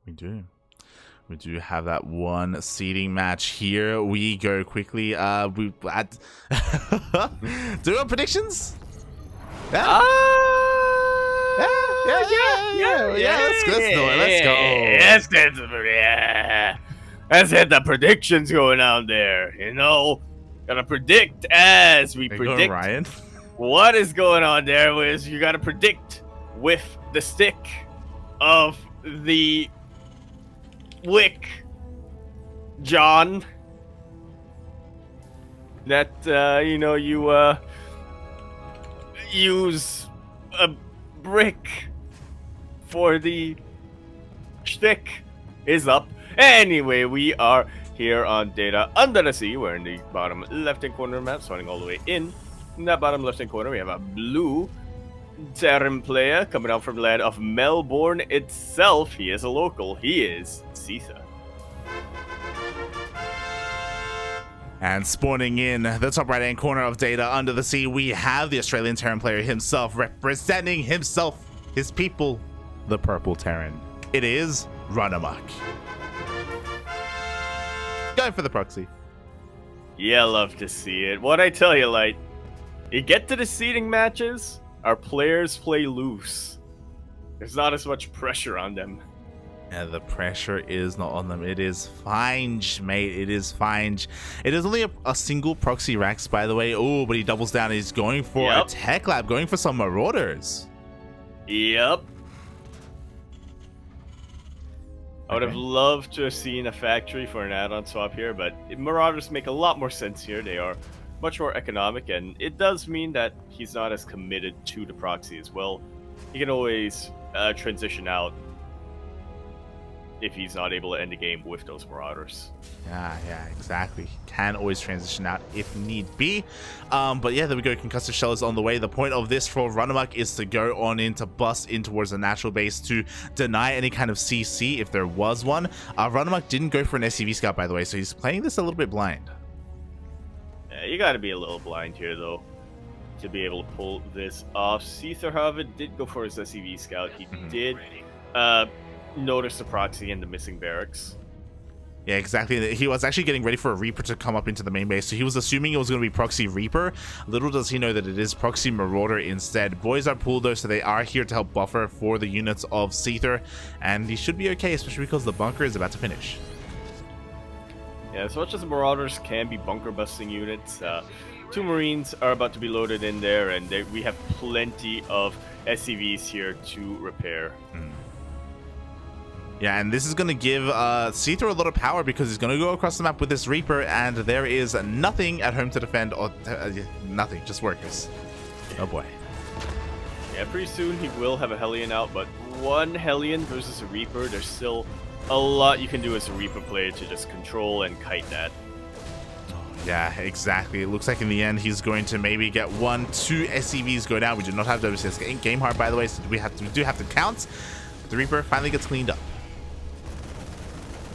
We do. We do have that one seeding match here. We go quickly. We at do our predictions. Yeah. Yeah. Let's do it. Let's go. Let's hit the predictions going on there. You know, gotta predict as we predict. Ryan. What is going on there is you gotta predict with the stick of the wick, John. That you know, you use a brick for the stick is up. Anyway, we are here on Data Under the Sea. We're in the bottom left-hand corner of the map, starting all the way in. In that bottom left-hand corner, we have a blue Terran player coming out from the land of Melbourne itself. He is a local. He is Seither. And spawning in the top right-hand corner of Data Under the Sea, we have the Australian Terran player himself, representing himself, his people, the Purple Terran. It is RunaMoK. Going for the proxy. Yeah, love to see it. What I tell you, like, you get to the seeding matches, our players play loose. There's not as much pressure on them. Yeah, the pressure is not on them. It is fine, mate. It is fine. It is only a single proxy Rax, by the way. Oh, but he doubles down. He's going for a tech lab, going for some marauders. Yep. I would have loved to have seen a factory for an add-on swap here, but marauders make a lot more sense here. They are much more economic, and it does mean that he's not as committed to the proxy as well. He can always transition out if he's not able to end the game with those marauders. Yeah, exactly. Can always transition out if need be. But yeah, there we go. Concussive Shell is on the way. The point of this for RunaMoK is to go on in to bust in towards the natural base to deny any kind of CC if there was one. RunaMoK didn't go for an SCV scout, by the way, so he's playing this a little bit blind. Yeah, you gotta be a little blind here, though, to be able to pull this off. Seither, however, did go for his SCV scout. He did notice the proxy and the missing barracks. Yeah, exactly. He was actually getting ready for a Reaper to come up into the main base, so he was assuming it was going to be Proxy Reaper. Little does he know that it is Proxy Marauder instead. Boys are pulled though, so they are here to help buffer for the units of Seither, and he should be okay, especially because the bunker is about to finish. Yeah, as much as the Marauders can be bunker busting units, 2 Marines are about to be loaded in there, and we have plenty of SCVs here to repair. Yeah, and this is going to give Seither a lot of power because he's going to go across the map with this Reaper, and there is nothing at home to defend, or nothing, just workers. Oh boy. Yeah, pretty soon he will have a Hellion out, but 1 Hellion versus a Reaper, there's still a lot you can do as a Reaper player to just control and kite that. Yeah, exactly. It looks like in the end he's going to maybe get 1, 2 SCVs go down. We do not have WCS game hard, by the way, so we do have to count. The Reaper finally gets cleaned up.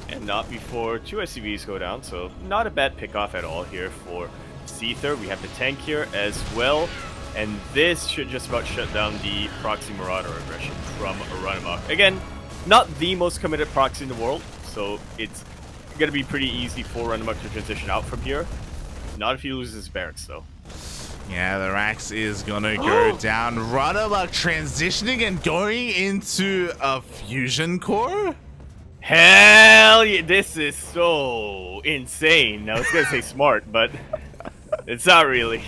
And not before 2 SCVs go down, so not a bad pick-off at all here for Seither. We have the tank here as well, and this should just about shut down the Proxy Marauder aggression from RunaMoK. Again, not the most committed proxy in the world, so it's going to be pretty easy for RunaMoK to transition out from here. Not if he loses his barracks, though. Yeah, the Rax is going to go down. RunaMoK transitioning and going into a fusion core? Hell yeah, this is so insane. I was gonna say smart, but it's not really.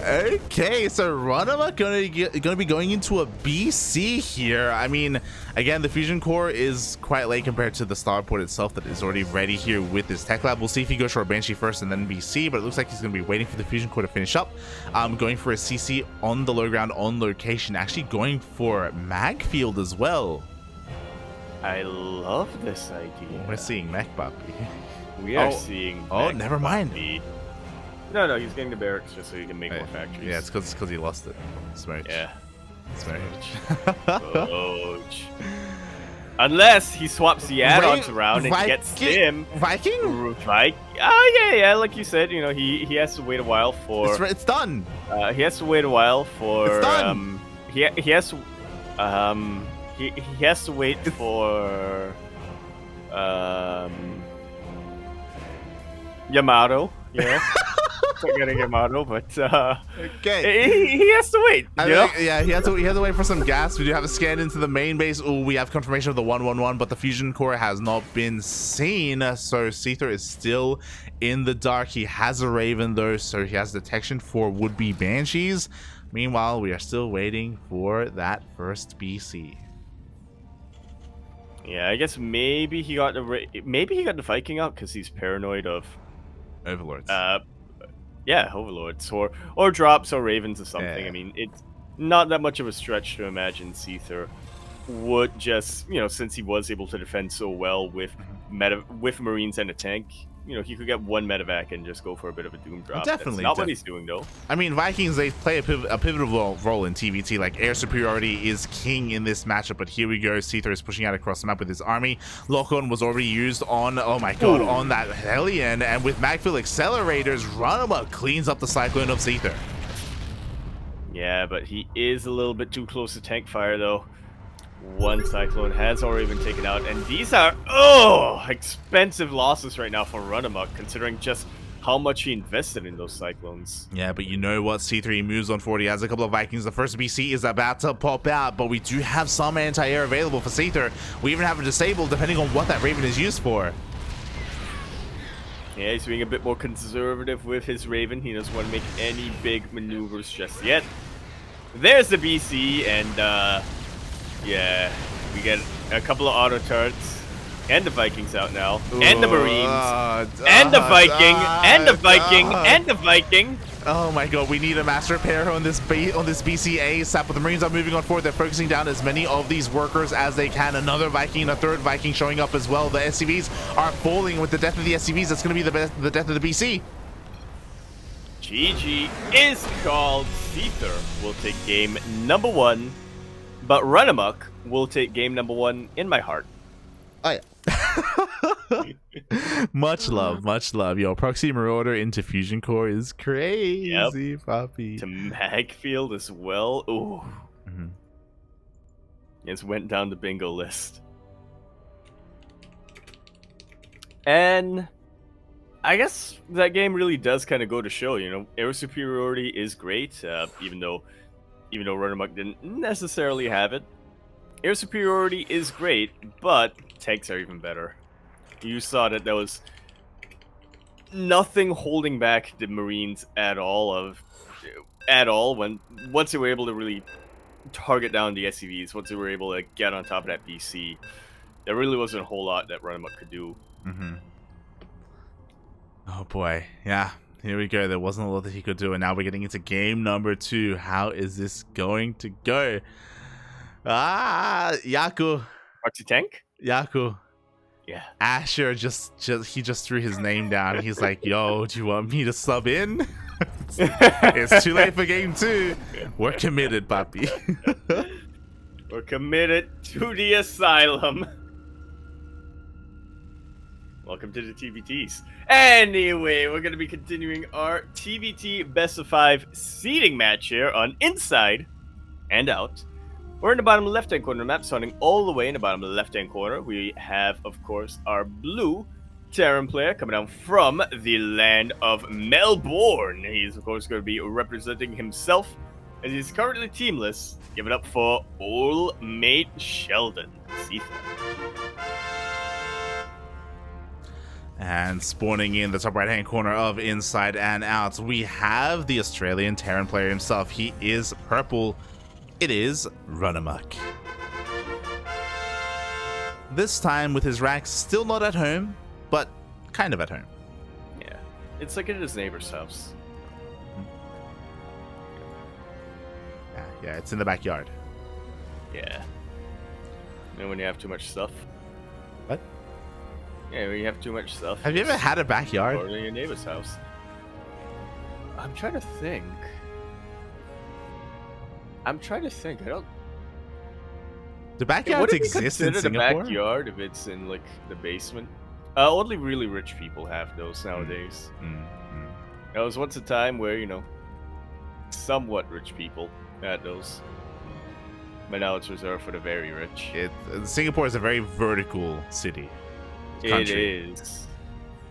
Okay, so RunaMoK gonna be going into a BC here. I mean, again, the fusion core is quite late compared to the starport itself that is already ready here with this tech lab. We'll see if he goes for a Banshee first and then BC, but it looks like he's gonna be waiting for the fusion core to finish up. Going for a CC on the low ground on location, actually going for mag field as well. I love this idea. We're seeing Mech Puppy. We are seeing. Oh, never mind. Puppy. No, he's getting the barracks just so he can make more factories. Yeah, it's because he lost it. Smooch. Yeah. Smooch. Smooch. Unless he swaps the add-ons around and gets him. Viking? Oh, yeah, like you said, you know, he has to wait a while for... It's done. He has to wait a while for... It's done. He he has to wait for Yamato, you know. Not getting Yamato, but Okay. he has to wait. I You know? think, yeah, he had to wait for some gas. We do have a scan into the main base. Oh, we have confirmation of the 111, but the fusion core has not been seen. So Seither is still in the dark. He has a Raven though, so he has detection for would-be Banshees. Meanwhile, we are still waiting for that first BC. Yeah, I guess maybe he got the Viking out because he's paranoid of Overlords. Yeah, overlords or drops or ravens or something. Yeah. I mean, it's not that much of a stretch to imagine Seither would just, you know, since he was able to defend so well with with Marines and a tank, you know, he could get one medevac and just go for a bit of a doom drop. Definitely. That's not what he's doing though. I mean, Vikings, they play a pivotal role in TvT. Like, air superiority is king in this matchup, but here we go. Seither is pushing out across the map with his army. Lock-on was already used on, oh my god, on that Hellion, and with Magfield accelerators, RunaMoK cleans up the Cyclone of Seither. Yeah, but he is a little bit too close to tank fire though. One Cyclone has already been taken out, and these are, expensive losses right now for RunaMoK, considering just how much he invested in those Cyclones. Yeah, but you know what? C3 moves on forward. He has a couple of Vikings. The first BC is about to pop out, but we do have some anti-air available for Seither. We even have a disable depending on what that Raven is used for. Yeah, he's being a bit more conservative with his Raven. He doesn't want to make any big maneuvers just yet. There's the BC, and yeah, we get a couple of auto turrets, and the Vikings out now, and the Marines, and the Viking, and the Viking, and the Viking. Oh my god, we need a master repair on this BC ASAP, but the Marines are moving on forward. They're focusing down as many of these workers as they can. Another Viking and a third Viking showing up as well. The SCVs are falling. With the death of the SCVs, that's going to be the death of the BC. GG is called. Seither will take game number 1. But RunaMoK will take game number 1 in my heart. Oh yeah. Much love, much love. Yo, Proxy Marauder into Fusion Core is crazy, puppy. To Magfield as well. Ooh. It's went down the bingo list. And I guess that game really does kind of go to show, you know, air superiority is great, even though RunaMoK didn't necessarily have it. Air superiority is great, but tanks are even better. You saw that there was nothing holding back the Marines at all once they were able to really target down the SCVs, once they were able to get on top of that BC. There really wasn't a whole lot that RunaMoK could do. Oh boy, yeah. Here we go. There wasn't a lot that he could do, and now we're getting into game number 2. How is this going to go? Yaku. Proxy tank? Yaku. Yeah. Asher just threw his name down. He's like, yo, do you want me to sub in? It's too late for game 2. We're committed, papi. We're committed to the asylum. Welcome to the TvTs. Anyway, we're going to be continuing our TvT best of 5 seeding match here on Inside and Out. We're in the bottom left-hand corner of the map, starting all the way in the bottom left-hand corner. We have, of course, our blue Terran player coming down from the land of Melbourne. He's, of course, going to be representing himself, as he's currently teamless. Give it up for old mate Sheldon. Seither. And spawning in the top right-hand corner of Inside and Out, we have the Australian Terran player himself. He is purple. It is RunaMoK. This time with his racks still not at home, but kind of at home. Yeah, it's like at his neighbor's house. Yeah, it's in the backyard. Yeah. You know when you have too much stuff? What? Yeah, when you have too much stuff. Have you ever had a backyard? Or in your neighbor's house. I'm trying to think. I don't. Do backyards exist in Singapore? A backyard if it's in like the basement? Only really rich people have those nowadays. There was once a time where, you know, somewhat rich people had those. but now it's reserved for the very rich. Singapore is a very vertical city. Country. It is.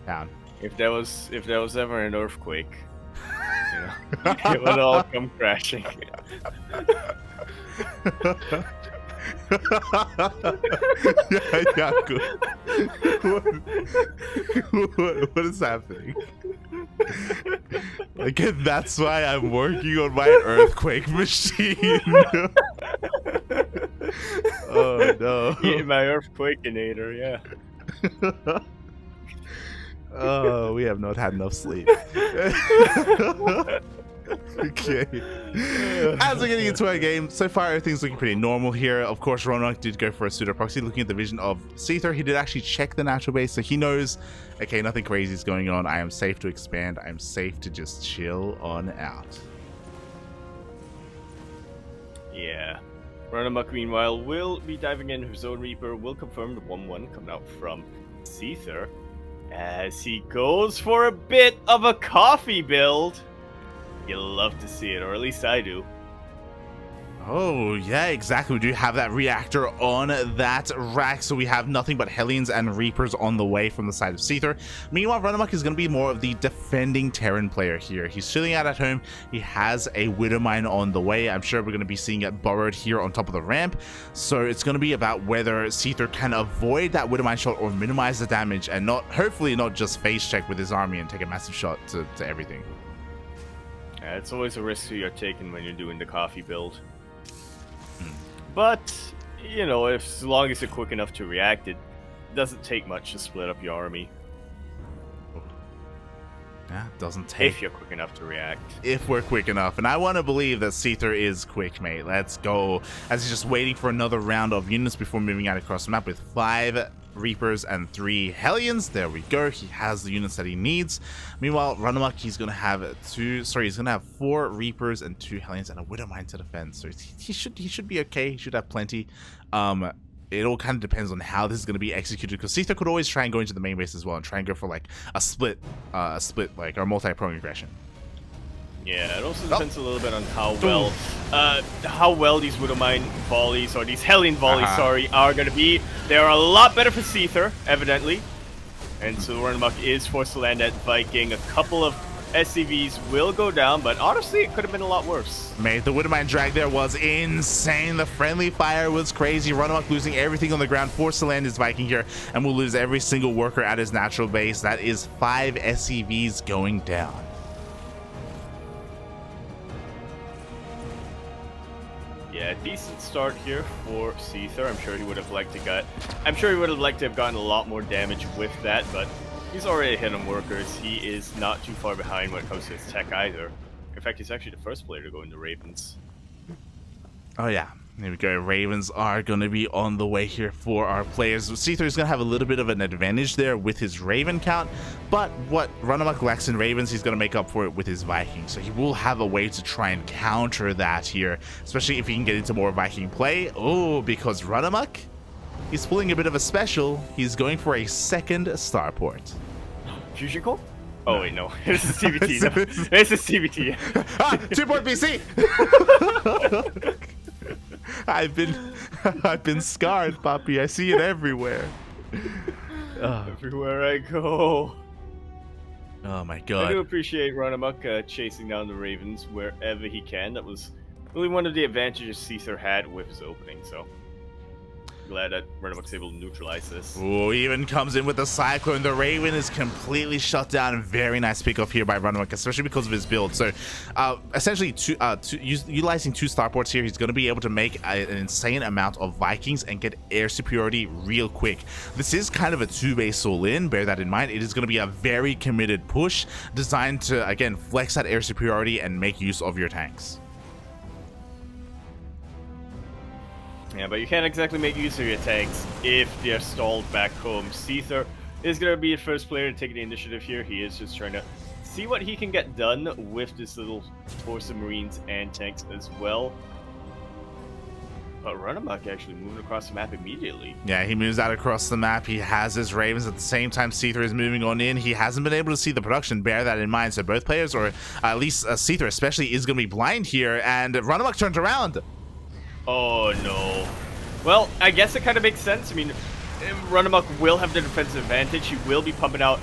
Town. If there was ever an earthquake, you know, it would all come crashing. Yaku. What is happening? Again, that's why I'm working on my earthquake machine. Oh no. My earthquakeinator, yeah. Oh, we have not had enough sleep. Okay. As we're getting into our game, so far everything's looking pretty normal here. Of course, RunaMoK did go for a pseudo proxy. Looking at the vision of Seither, he did actually check the natural base, so he knows, okay, nothing crazy is going on. I am safe to expand. I am safe to just chill on out. Yeah. RunaMoK, meanwhile, will be diving in. His own Reaper will confirm the 1-1 coming out from Seither as he goes for a bit of a coffee build. You'll love to see it, or at least I do. Oh, yeah, exactly. We do have that reactor on that rack, so we have nothing but Hellions and Reapers on the way from the side of Seither. Meanwhile, RunaMoK is going to be more of the defending Terran player here. He's chilling out at home. He has a Widow Mine on the way. I'm sure we're going to be seeing it burrowed here on top of the ramp. So it's going to be about whether Seither can avoid that Widow Mine shot or minimize the damage and hopefully not just face check with his army and take a massive shot to everything. Yeah, it's always a risk you're taking when you're doing the coffee build. But, you know, as long as you're quick enough to react, it doesn't take much to split up your army. Yeah, doesn't take. If you're quick enough to react. If we're quick enough. And I want to believe that Seither is quick, mate. Let's go. As he's just waiting for another round of units before moving out across the map with 5 Reapers and 3 Hellions. There we go. He has the units that he needs. Meanwhile, RunaMoK, he's going to have 4 Reapers and 2 Hellions and a Widow Mine to defend. So he should be okay. He should have plenty. It all kind of depends on how this is going to be executed, because Seither could always try and go into the main base as well and try and go for like a split like our multi-prong aggression. Yeah, it also depends a little bit on how well these Widow Mine volleys, or these Hellion volleys, are going to be. They are a lot better for Seither, evidently. And so RunaMoK is forced to land at Viking. A couple of SCVs will go down, but honestly, it could have been a lot worse. Mate, the Widow Mine drag there was insane. The friendly fire was crazy. RunaMoK losing everything on the ground, forced to land his Viking here, and will lose every single worker at his natural base. That is 5 SCVs going down. Yeah, decent start here for Seither. I'm sure he would have liked to have gotten a lot more damage with that, but he's already hit on workers. He is not too far behind when it comes to his tech either. In fact, he's actually the first player to go into Ravens. Oh yeah, there we go. Ravens are going to be on the way here for our players. Seither is going to have a little bit of an advantage there with his Raven count, but what RunaMoK lacks in Ravens, he's going to make up for it with his Vikings. So he will have a way to try and counter that here, especially if he can get into more Viking play. Oh, because RunaMoK, he's pulling a bit of a special. He's going for a second starport. Fusion core? Oh wait, no. This is TvT. No. This is TvT. 2-port BC. I've been scarred, Poppy. I see it everywhere. Everywhere I go. Oh my god. I do appreciate RunaMoK chasing down the Ravens wherever he can. That was really one of the advantages Seither had with his opening, so glad that RunaMoK's able to neutralize this. Oh, even comes in with the Cyclone. The Raven is completely shut down. Very nice pick off here by RunaMoK, especially because of his build. So, essentially, utilizing 2 starports here, he's going to be able to make an insane amount of Vikings and get air superiority real quick. This is kind of a 2-base all-in. Bear that in mind. It is going to be a very committed push designed to, again, flex that air superiority and make use of your tanks. Yeah, but you can't exactly make use of your tanks if they're stalled back home. Seither is going to be the first player to take the initiative here. He is just trying to see what he can get done with this little force of Marines and tanks as well. But RunaMoK actually moving across the map immediately. Yeah, he moves out across the map. He has his Ravens. At the same time, Seither is moving on in. He hasn't been able to see the production. Bear that in mind. So both players, or at least Seither especially, is going to be blind here. And RunaMoK turns around. Oh no. Well, I guess it kind of makes sense. I mean, RunaMoK will have the defensive advantage. He will be pumping out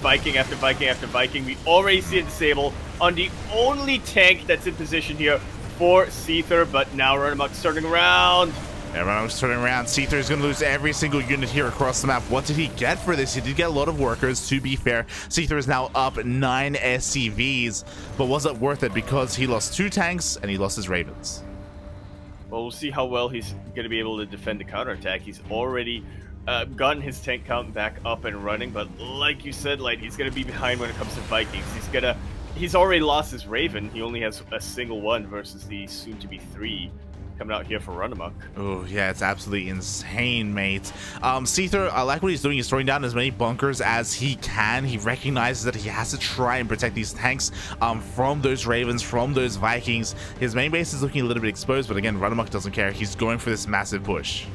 Viking after Viking after Viking. We already see a disable on the only tank that's in position here for Seither, but now RunaMoK's turning around. Everyone's turning around. Seither is going to lose every single unit here across the map. What did he get for this? He did get a lot of workers, to be fair. Seither is now up 9 SCVs, but was it worth it? Because he lost 2 tanks and he lost his Ravens. Well, we'll see how well he's going to be able to defend the counterattack. He's already gotten his tank count back up and running, but like you said, Light, he's going to be behind when it comes to Vikings. He's already lost his Raven. He only has a single one versus the soon-to-be 3 coming out here for RunaMoK. Oh, yeah, it's absolutely insane, mate. Seither, I like what he's doing. He's throwing down as many bunkers as he can. He recognizes that he has to try and protect these tanks from those Ravens, from those Vikings. His main base is looking a little bit exposed, but again, RunaMoK doesn't care. He's going for this massive push.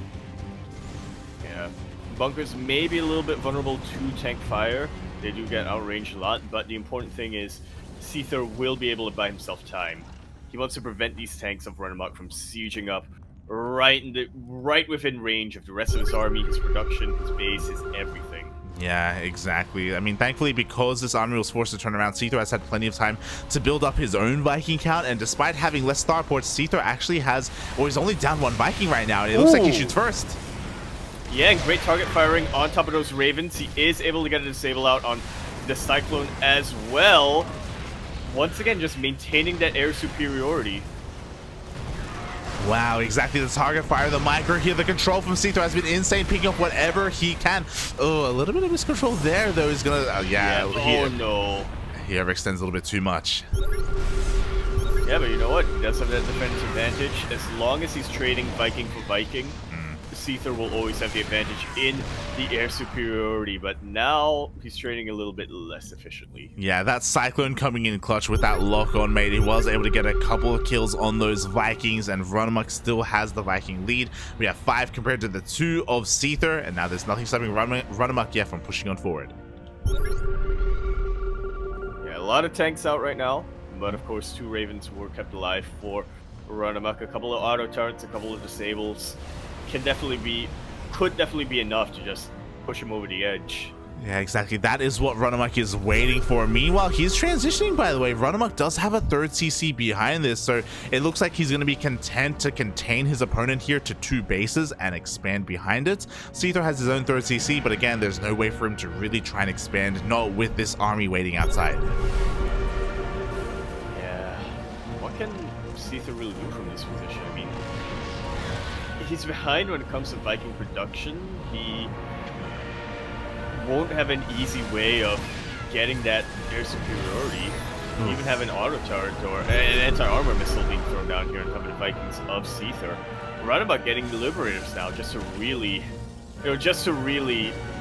Yeah, bunkers may be a little bit vulnerable to tank fire. They do get outranged a lot, but the important thing is Seither will be able to buy himself time. He wants to prevent these tanks of RunaMoK from sieging up right within range of the rest of his army, his production, his base, his everything. Yeah, exactly. I mean, thankfully, because this army was forced to turn around, Seither has had plenty of time to build up his own Viking count, and despite having less starports, Seither actually has, or he's only down 1 Viking right now, and it looks like he shoots first. Yeah, and great target firing on top of those Ravens. He is able to get a disable out on the Cyclone as well. Once again, just maintaining that air superiority. Wow, exactly. The target fire, the micro here, the control from Seither has been insane, picking up whatever he can. Oh, a little bit of miscontrol there, though. He's gonna, oh no. He overextends a little bit too much. Yeah, but you know what? He does have that defensive advantage. As long as he's trading Viking for Viking, Seither will always have the advantage in the air superiority, but now he's trading a little bit less efficiently. Yeah, that Cyclone coming in clutch with that lock-on, mate. He was able to get a couple of kills on those Vikings, and RunaMoK still has the Viking lead. We have 5 compared to the 2 of Seither, and now there's nothing stopping RunaMoK yet from pushing on forward. Yeah, a lot of tanks out right now, but of course 2 Ravens were kept alive for RunaMoK. A couple of auto turrets, a couple of disables. Could definitely be enough to just push him over the edge. Yeah, exactly. That is what RunaMoK is waiting for. Meanwhile, he's transitioning, by the way. RunaMoK does have a 3rd CC behind this, so it looks like he's going to be content to contain his opponent here to 2 bases and expand behind it. Seither has his own 3rd CC, but again, there's no way for him to really try and expand, not with this army waiting outside. Yeah. What can Seither really do from this position? I mean, he's behind when it comes to Viking production. He won't have an easy way of getting that air superiority. He even have an auto turret or an anti-armor missile being thrown down here on top of the Vikings of Seither. RunaMoK getting the Liberators now just to really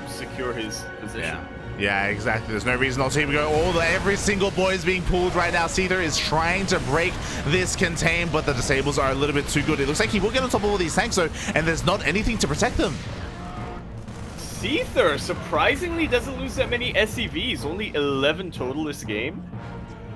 secure his position. Yeah, exactly. There's no reason not to even go. Every single boy is being pulled right now. Seither is trying to break this contain, but the disables are a little bit too good. It looks like he will get on top of all these tanks, though, and there's not anything to protect them. Seither surprisingly doesn't lose that many SCVs. Only 11 total this game.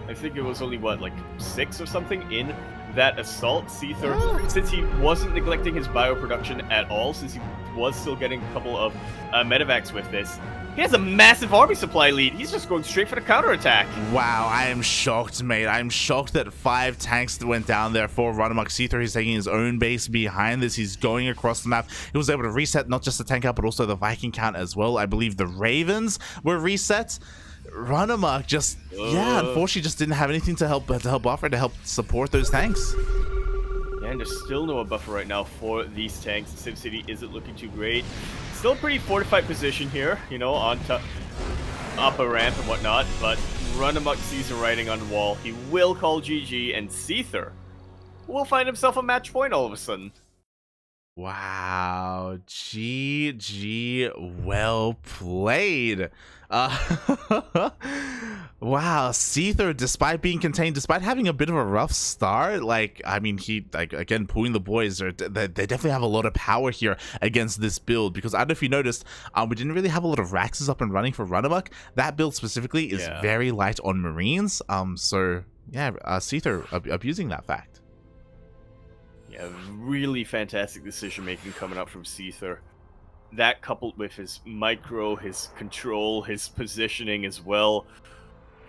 I think it was only, what, like 6 or something in that assault. Seither, since he wasn't neglecting his bioproduction at all, since he was still getting a couple of medevacs with this, he has a massive army supply lead. He's just going straight for the counterattack. Wow, I am shocked, mate. I'm shocked that 5 tanks went down there for RunaMoK. Seither, he's taking his own base behind this. He's going across the map. He was able to reset not just the tank count, but also the Viking count as well. I believe the Ravens were reset. RunaMoK just, unfortunately just didn't have anything to help buffer, to help support those tanks. Yeah, and there's still no buffer right now for these tanks. SimCity isn't looking too great. Still a pretty fortified position here, you know, on top, up a ramp and whatnot, but RunaMoK sees the writing on the wall. He will call GG, and Seither will find himself a match point all of a sudden. Wow, GG, well played. Wow, Seither, despite being contained, despite having a bit of a rough start, like, I mean, again, pulling the boys, they definitely have a lot of power here against this build, because I don't know if you noticed, we didn't really have a lot of Raxes up and running for RunaMoK. That build specifically is very light on Marines, so, yeah, Seither abusing that fact. Yeah, really fantastic decision making coming up from Seither. That coupled with his micro, his control, his positioning as well.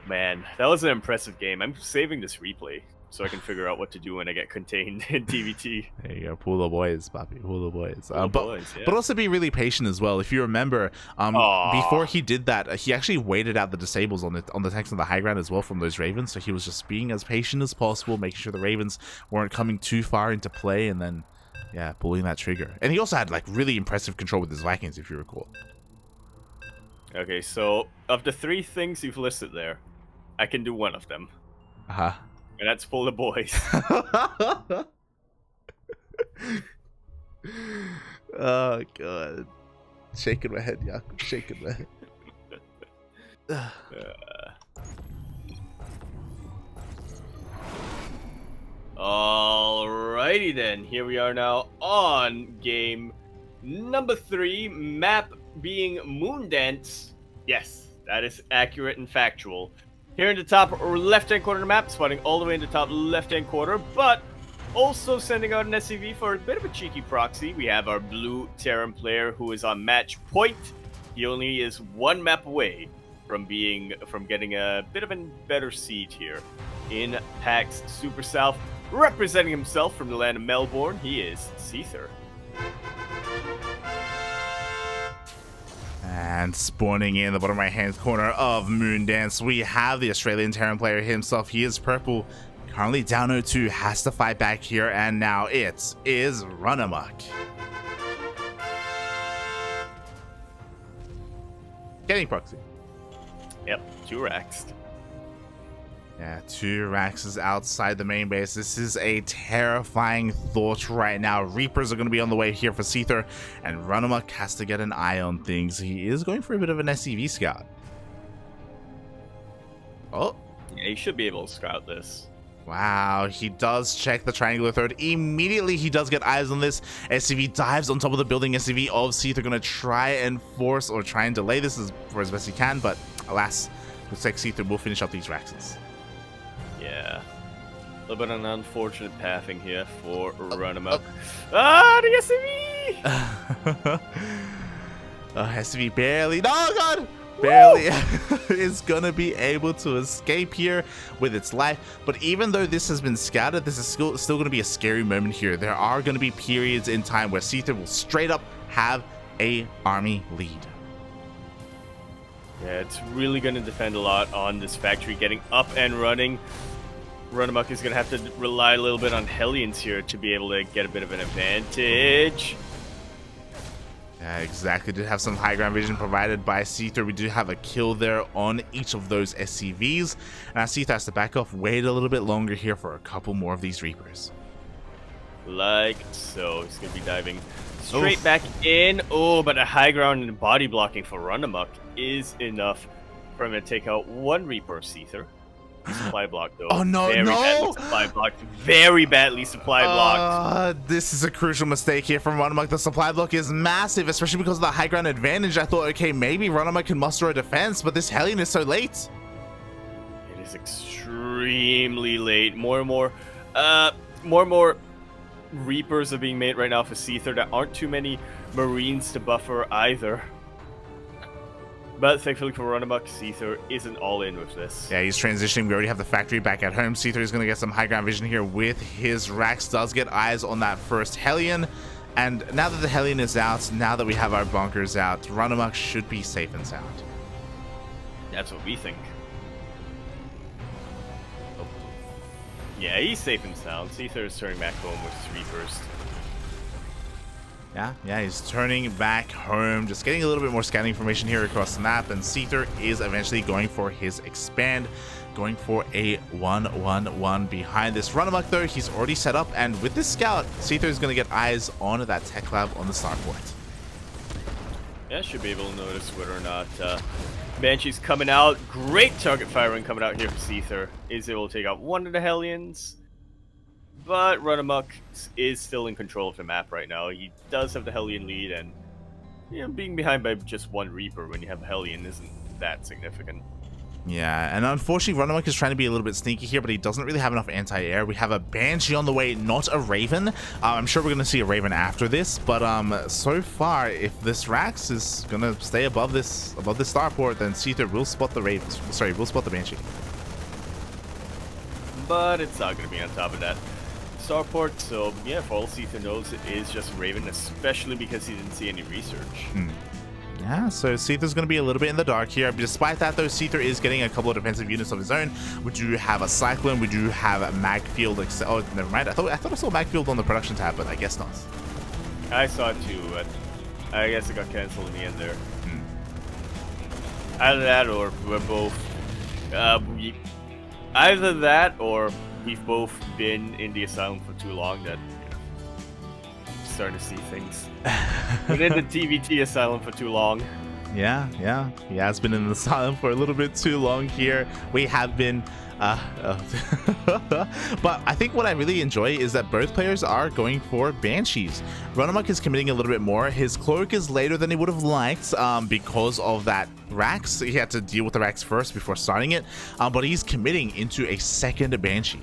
Man, that was an impressive game. I'm saving this replay so I can figure out what to do when I get contained in TvT. There you go, pull the boys, Poppy, pull the boys. Pull the boys, yeah. But also be really patient as well. If you remember, before he did that, he actually waited out the disables on the tanks on the high ground as well from those Ravens. So he was just being as patient as possible, making sure the Ravens weren't coming too far into play, and then, yeah, pulling that trigger. And he also had like really impressive control with his Vikings, if you recall. Okay, so of the 3 things you've listed there, I can do one of them. Uh-huh. And that's pull the boys. Oh god, shaking my head, Yaku, shaking my head. Alrighty then, here we are now on game number 3, map being Moondance. Yes, that is accurate and factual. Here in the top left-hand corner of the map, spawning all the way in the top left-hand corner, but also sending out an SCV for a bit of a cheeky proxy. We have our blue Terran player who is on match point. He only is 1 map away from getting a bit of a better seed here in PAX Super South. Representing himself from the land of Melbourne, he is Seither. And spawning in the bottom right-hand corner of Moondance, we have the Australian Terran player himself. He is purple, currently down 0-2, has to fight back here, and now it is RunaMoK. Getting proxy. Yep, 2 racks. Yeah, 2 Raxes outside the main base. This is a terrifying thought right now. Reapers are going to be on the way here for Seither, and RunaMoK has to get an eye on things. He is going for a bit of an SCV scout. Oh. Yeah, he should be able to scout this. Wow, he does check the triangular third. Immediately, he does get eyes on this. SCV dives on top of the building. SCV of Seither going to try and force or try and delay this for as best he can, but alas, looks like Seither will finish up these Raxes. Yeah. A little bit of an unfortunate pathing here for RunaMoK. Ah, the SCV! SCV barely. Oh, God! Barely is going to be able to escape here with its life. But even though this has been scouted, this is still going to be a scary moment here. There are going to be periods in time where Seither will straight up have a army lead. Yeah, it's really going to depend a lot on this factory getting up and running. RunaMoK is going to have to rely a little bit on Hellions here to be able to get a bit of an advantage. Yeah, exactly. Did have some high ground vision provided by Seither. We do have a kill there on each of those SCVs. And now Seither has to back off, wait a little bit longer here for a couple more of these Reapers. Like so. He's going to be diving straight back in. Oh, but a high ground and body blocking for RunaMoK is enough for him to take out 1 Reaper of Seither. Supply block though. Oh no, very badly supply blocked. Very badly supply blocked. This is a crucial mistake here from RunaMoK. The supply block is massive, especially because of the high ground advantage. I thought, okay, maybe RunaMoK can muster a defense, but this Hellion is so late. It is extremely late. More and more Reapers are being made right now for Seither. There aren't too many Marines to buffer either. But thankfully for RunaMoK, Seither isn't all in with this. Yeah, he's transitioning. We already have the factory back at home. Seither is going to get some high ground vision here with his Rax. Does get eyes on that first Hellion. And now that the Hellion is out, now that we have our bunkers out, RunaMoK should be safe and sound. That's what we think. Oh. Yeah, he's safe and sound. Seither is turning back home with his Reapers. Yeah, he's turning back home, just getting a little bit more scanning information here across the map, and Seither is eventually going for his expand, going for a 1-1-1 behind this. RunaMoK, though, he's already set up, and with this scout, Seither is going to get eyes on that tech lab on the starport. Yeah, should be able to notice whether or not Banshee's coming out. Great target firing coming out here for Seither. Is able to take out 1 of the Hellions. But RunaMoK is still in control of the map right now. He does have the Hellion lead, and being behind by just 1 Reaper when you have a Hellion isn't that significant. Yeah, and unfortunately, RunaMoK is trying to be a little bit sneaky here, but he doesn't really have enough anti-air. We have a Banshee on the way, not a Raven. I'm sure we're going to see a Raven after this, but so far, if this Rax is going to stay above this starport, then Seither will spot the Raven. Sorry, will spot the Banshee. But it's not going to be on top of that starport, so yeah, for all Seither knows, it is just Raven, especially because he didn't see any research. Yeah, so Seither's going to be a little bit in the dark here. Despite that, though, Seither is getting a couple of defensive units of his own. We do have a Cyclone. We do have a Magfield. Oh, never mind. I thought I saw Magfield on the production tab, but I guess not. I saw it too, but I guess it got cancelled in the end there. Either that, or we're both... either that, or we've both been in the asylum for too long that... starting to see things. Been in the TvT asylum for too long. Yeah, he has been in the asylum for a little bit too long here. We have been but I think what I really enjoy is that both players are going for Banshees. RunaMoK is committing a little bit more. His cloak is later than he would have liked because of that Rax. He had to deal with the Rax first before starting it, but he's committing into a second Banshee.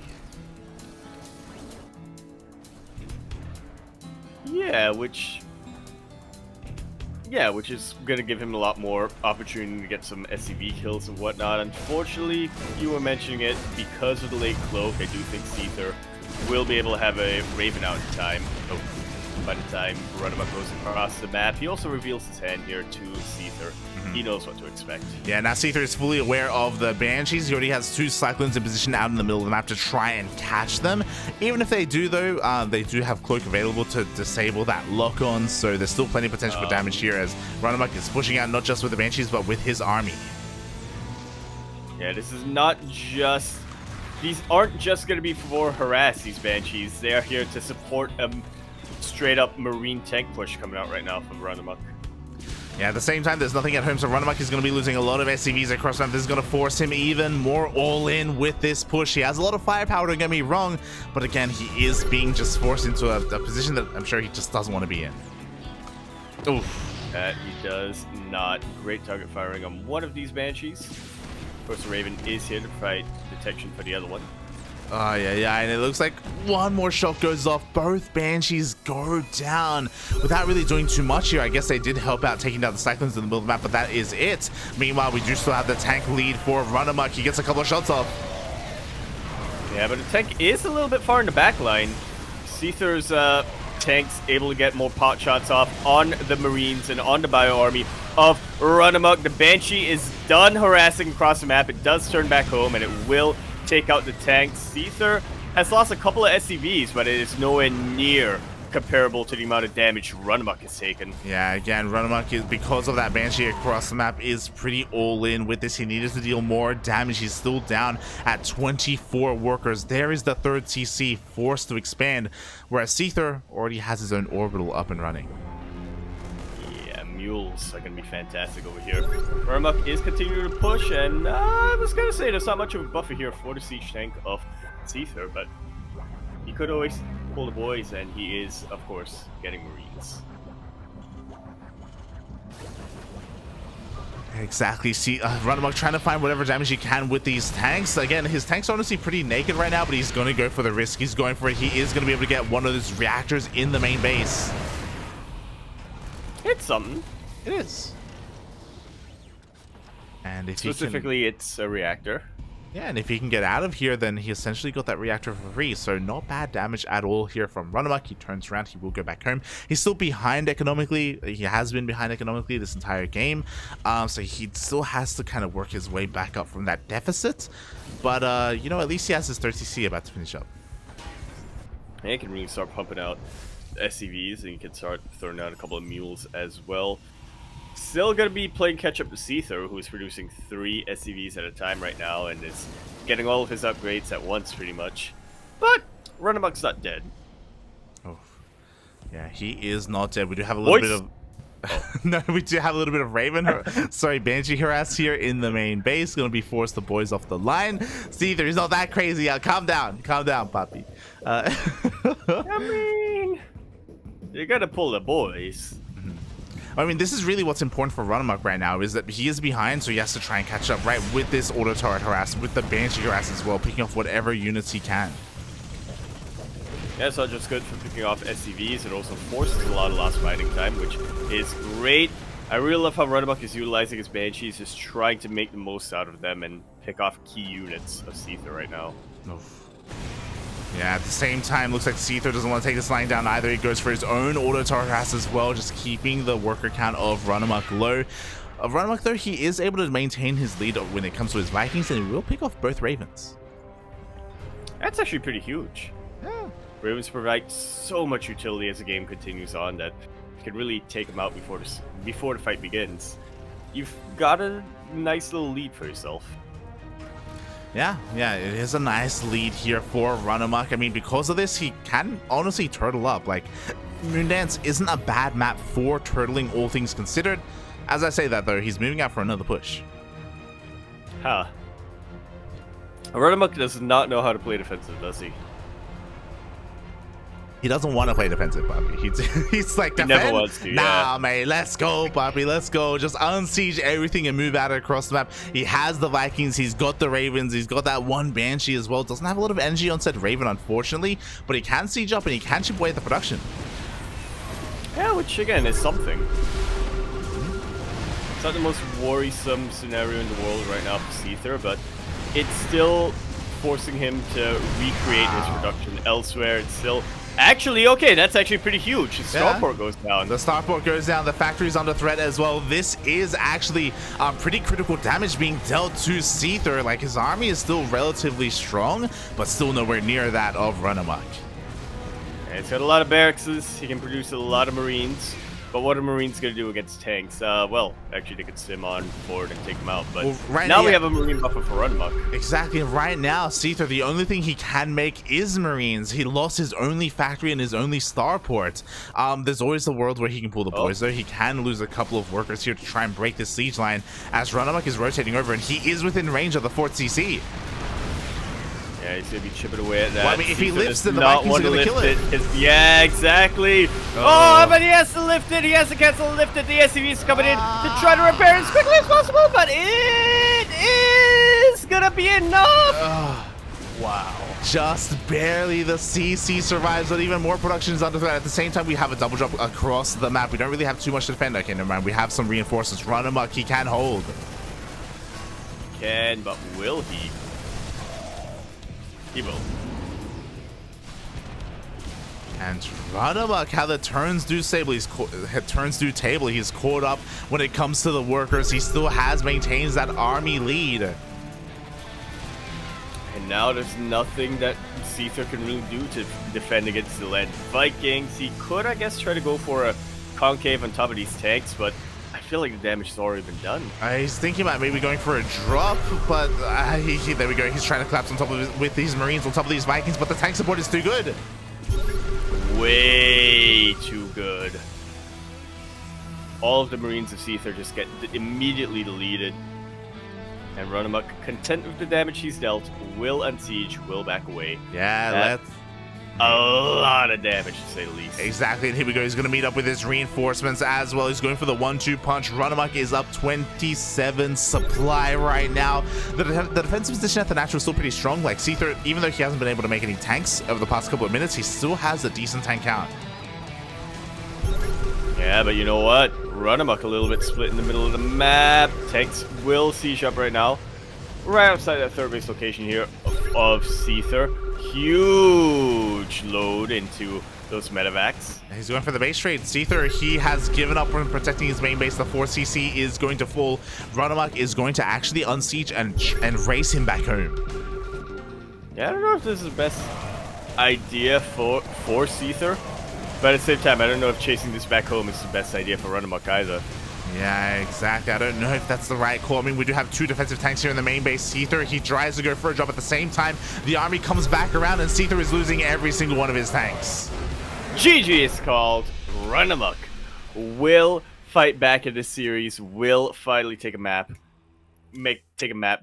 Yeah, which is going to give him a lot more opportunity to get some SCV kills and whatnot. Unfortunately, you were mentioning it, because of the late cloak, I do think Seither will be able to have a Raven out in time. By the time RunaMoK goes across the map, he also reveals his hand here to Seither. He knows what to expect. Yeah, now Seither is fully aware of the Banshees. He already has 2 Cyclones in position out in the middle of the map to try and catch them. Even if they do, though, they do have Cloak available to disable that lock-on, so there's still plenty of potential for damage here as RunaMoK is pushing out not just with the Banshees, but with his army. Yeah, this is not just... These aren't just going to be for harass, these Banshees. They are here to support a straight-up Marine tank push coming out right now from RunaMoK. Yeah, at the same time, there's nothing at home, so RunaMoK is going to be losing a lot of SCVs across map. This is going to force him even more all-in with this push. He has a lot of firepower, don't get me wrong, but again, he is being just forced into a position that I'm sure he just doesn't want to be in. Oof. That he does not. Great target firing on one of these Banshees. Of course, the Raven is here to provide detection for the other one. Oh, yeah, and it looks like one more shot goes off. Both Banshees go down without really doing too much here. I guess they did help out taking down the Cyclones in the middle of the map, but that is it. Meanwhile, we do still have the tank lead for RunaMoK. He gets a couple of shots off. Yeah, but the tank is a little bit far in the back line. Seither's tank's able to get more pot shots off on the Marines and on the bio army of RunaMoK. The Banshee is done harassing across the map. It does turn back home, and it will take out the tank. Seither has lost a couple of SCVs, but it is nowhere near comparable to the amount of damage RunaMoK has taken. Yeah, again, RunaMoK is, because of that Banshee across the map, is pretty all-in with this. He needed to deal more damage. He's still down at 24 workers. There is the third TC forced to expand, whereas Seither already has his own orbital up and running. Mules are going to be fantastic over here. RunaMoK is continuing to push, and I was going to say there's not much of a buffer here for the siege tank of Seither, but he could always pull the boys, and he is, of course, getting Marines. Exactly. See, RunaMoK trying to find whatever damage he can with these tanks. Again, his tank's honestly pretty naked right now, but he's going to go for the risk. He's going for it. He is going to be able to get one of those reactors in the main base. It's something. It is. And if specifically, it's a reactor. Yeah, and if he can get out of here, then he essentially got that reactor for free. So not bad damage at all here from RunaMoK. He turns around. He will go back home. He's still behind economically. He has been behind economically this entire game. So he still has to kind of work his way back up from that deficit. But, you know, at least he has his 30C about to finish up. And he can really start pumping out SCVs, and you can start throwing out a couple of mules as well. Still going to be playing catch-up to Seither, who is producing 3 SCVs at a time right now, and is getting all of his upgrades at once, pretty much. But RunaMoK's not dead. Oh, yeah, he is not dead. We do have a little bit of... No, we do have a little bit of Raven, sorry, Banshee harass here in the main base. Going to be forced the boys off the line. Seither, he's not that crazy. Calm down, Poppy. I mean, you got to pull the boys. I mean, this is really what's important for RunaMoK right now, is that he is behind, so he has to try and catch up right with this auto turret harass, with the Banshee harass as well, picking off whatever units he can. Yeah, it's not just good for picking off SCVs, it also forces a lot of last fighting time, which is great. I really love how RunaMoK is utilizing his Banshees, just trying to make the most out of them and pick off key units of Seither right now. Oof. Yeah, at the same time, looks like Seither doesn't want to take this line down either. He goes for his own auto turret harass as well, just keeping the worker count of RunaMoK low. RunaMoK, though, he is able to maintain his lead when it comes to his Vikings, and he will pick off both Ravens. That's actually pretty huge. Yeah. Ravens provide so much utility as the game continues on that you can really take them out before the fight begins. You've got a nice little lead for yourself. Yeah, it is a nice lead here for RunaMoK. I mean, because of this, he can honestly turtle up. Like, Moondance isn't a bad map for turtling, all things considered. As I say that, though, he's moving out for another push. Huh. RunaMoK does not know how to play defensive, does he? He doesn't want to play defensive, Bobby. He's like, defend? He never wants to, nah, mate, let's go, Bobby, let's go. Just unsiege everything and move out across the map. He has the Vikings, he's got the Ravens, he's got that one Banshee as well. Doesn't have a lot of energy on said Raven, unfortunately, but he can siege up and he can chip away at the production. Yeah, which again is something. It's not the most worrisome scenario in the world right now for Seither, but it's still forcing him to recreate his production elsewhere. It's still... Actually, okay, that's actually pretty huge. The starport goes down. The starport goes down. The factory's under threat as well. This is actually pretty critical damage being dealt to Seither. Like, his army is still relatively strong, but still nowhere near that of RunaMoK. Yeah, he's got a lot of barracks. He can produce a lot of Marines. But what are Marines going to do against tanks? Well, actually, they could sim on forward and take them out. But well, now we have a Marine buffer for RunaMoK. Exactly. Right now, Seither, the only thing he can make is Marines. He lost his only factory and his only starport. There's always the world where he can pull the boys, though. He can lose a couple of workers here to try and break the siege line as RunaMoK is rotating over, and he is within range of the Fort CC. Yeah, he's going to be chipping away at that. Well, I mean, if he lifts, then the Vikings are going to kill it. Yeah, exactly. Oh, but he has to lift it. He has to cancel the lift it. The SCV is coming in to try to repair it as quickly as possible, but it is going to be enough. Wow. Just barely the CC survives, but even more production is under threat. At the same time, we have a double drop across the map. We don't really have too much to defend. Okay, never mind. We have some reinforcements. RunaMoK, he can hold. Can, but will he? He will. And RunaMoK, how the turns do table, he's caught up when it comes to the workers. He still maintains that army lead. And now there's nothing that Seither can really do to defend against the land Vikings. He could, I guess, try to go for a concave on top of these tanks, but I feel like the damage has already been done. He's thinking about maybe going for a drop, but there we go. He's trying to collapse on top of with these Marines on top of these Vikings, but the tank support is too good. Way too good. All of the Marines of Seither just get immediately deleted. And RunaMoK, content with the damage he's dealt, will unsiege, will back away. Yeah, that's a lot of damage, to say the least. Exactly, and here we go. He's going to meet up with his reinforcements as well. He's going for the 1-2 punch. RunaMoK is up 27 supply right now. The defensive position at the natural is still pretty strong. Like, Seither, even though he hasn't been able to make any tanks over the past couple of minutes, he still has a decent tank count. Yeah, but you know what? RunaMoK a little bit split in the middle of the map. Tanks will siege up right now. Right outside that third base location here of Seither. Huge load into those medevacs. He's going for the base trade. Seither, he has given up on protecting his main base. The 4CC is going to fall. RunaMoK is going to actually unsiege and race him back home. Yeah, I don't know if this is the best idea for Seither, but at the same time, I don't know if chasing this back home is the best idea for RunaMoK either. Yeah, exactly. I don't know if that's the right call. I mean, we do have two defensive tanks here in the main base. Seither, he tries to go for a drop at the same time. The army comes back around, and Seither is losing every single one of his tanks. GG is called. RunaMoK will fight back in this series, will finally take a map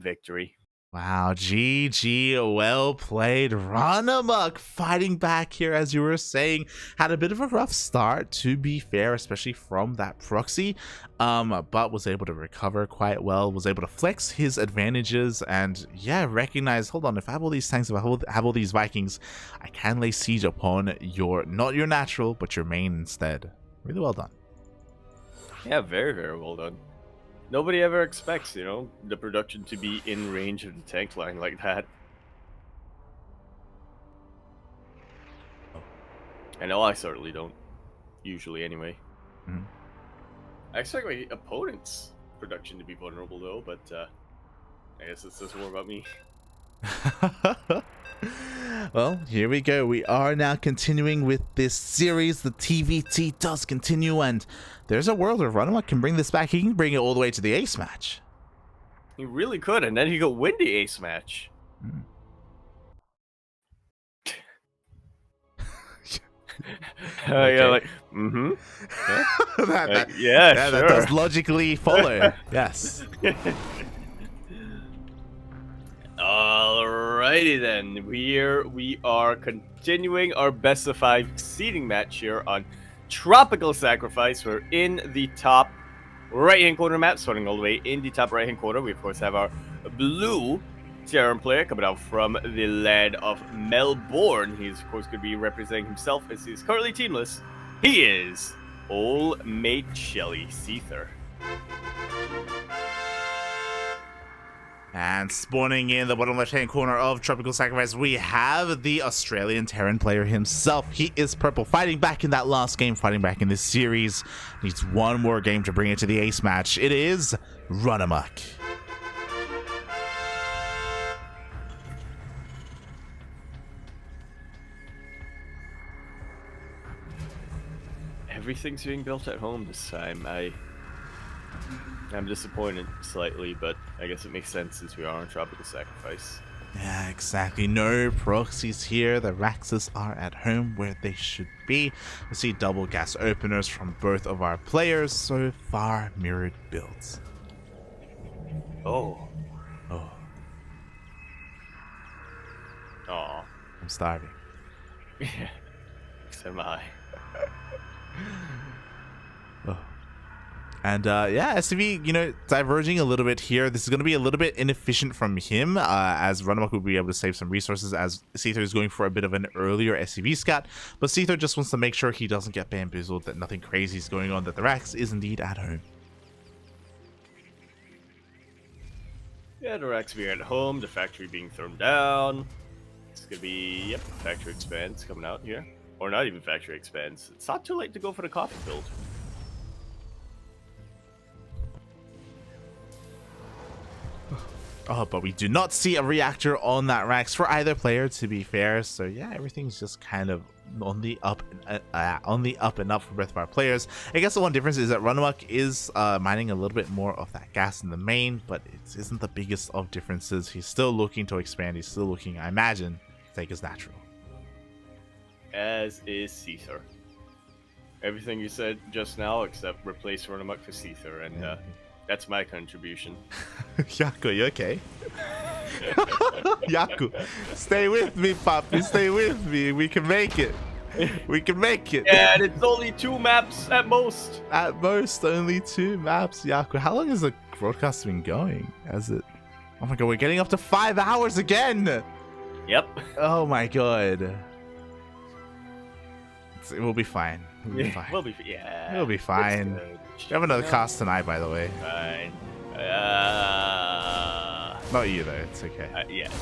victory. Wow, GG, well played. RunaMoK fighting back here, as you were saying. Had a bit of a rough start, to be fair, especially from that proxy, but was able to recover quite well, was able to flex his advantages, and yeah, recognize, hold on, if I have all these tanks, if I have all these Vikings, I can lay siege upon your, not your natural, but your main instead. Really well done. Yeah, very, very well done. Nobody ever expects, you know, the production to be in range of the tank line like that. I know I certainly don't. Usually, anyway. Mm-hmm. I expect my opponent's production to be vulnerable, though, but I guess it's just more about me. Well, here we go. We are now continuing with this series. The TvT does continue, and there's a world where RunaMoK can bring this back. He can bring it all the way to the ace match. He really could, and then he could win the ace match. Mm. Okay. Yeah, like, that, yeah, sure. That does logically follow. Yes. Alrighty then, we are continuing our best of 5 seeding match here on Tropical Sacrifice. We're in the top right-hand corner map, starting all the way in the top right-hand corner. We of course have our blue Terran player coming out from the land of Melbourne. He's of course going to be representing himself as he's currently teamless. He is old mate Shelly Seither. And spawning in the bottom left-hand corner of Tropical Sacrifice, we have the Australian Terran player himself. He is purple, fighting back in that last game, fighting back in this series. Needs one more game to bring it to the ace match. It is RunaMoK. Everything's being built at home this time. I'm disappointed slightly, but I guess it makes sense since we are on Tropical Sacrifice. Yeah, exactly. No proxies here. The Raxes are at home where they should be. We see double gas openers from both of our players. So far, mirrored builds. Oh. Oh, Aw. I'm starving. Yeah. So am I. Oh. And yeah, SCV, you know, diverging a little bit here. This is going to be a little bit inefficient from him, as RunaMoK will be able to save some resources, as Seither is going for a bit of an earlier SCV scat. But Seither just wants to make sure he doesn't get bamboozled, that nothing crazy is going on, that the Rax is indeed at home. Yeah, the Rax being at home, the factory being thrown down. It's going to be, yep, factory expands coming out here. Or not even factory expands. It's not too late to go for the coffee build. Oh, but we do not see a reactor on that Rax for either player, to be fair. So yeah, everything's just kind of on the up and up for both of our players. I guess the one difference is that RunaMoK is mining a little bit more of that gas in the main, but it isn't the biggest of differences. He's still looking to expand. He's still looking, I imagine, to take his natural. As is Seither. Everything you said just now, except replace RunaMoK for Seither, and that's my contribution. Yaku, you okay? Yaku, stay with me, Poppy. Stay with me. We can make it. We can make it. Yeah, and it's only 2 maps at most. At most, only 2 maps, Yaku. How long has the broadcast been going? Has it? Oh my god, we're getting up to 5 hours again. Yep. Oh my god. It will be fine. We'll be fine. We'll be fine. We have another cast tonight, by the way. Fine. Not you, though. It's okay.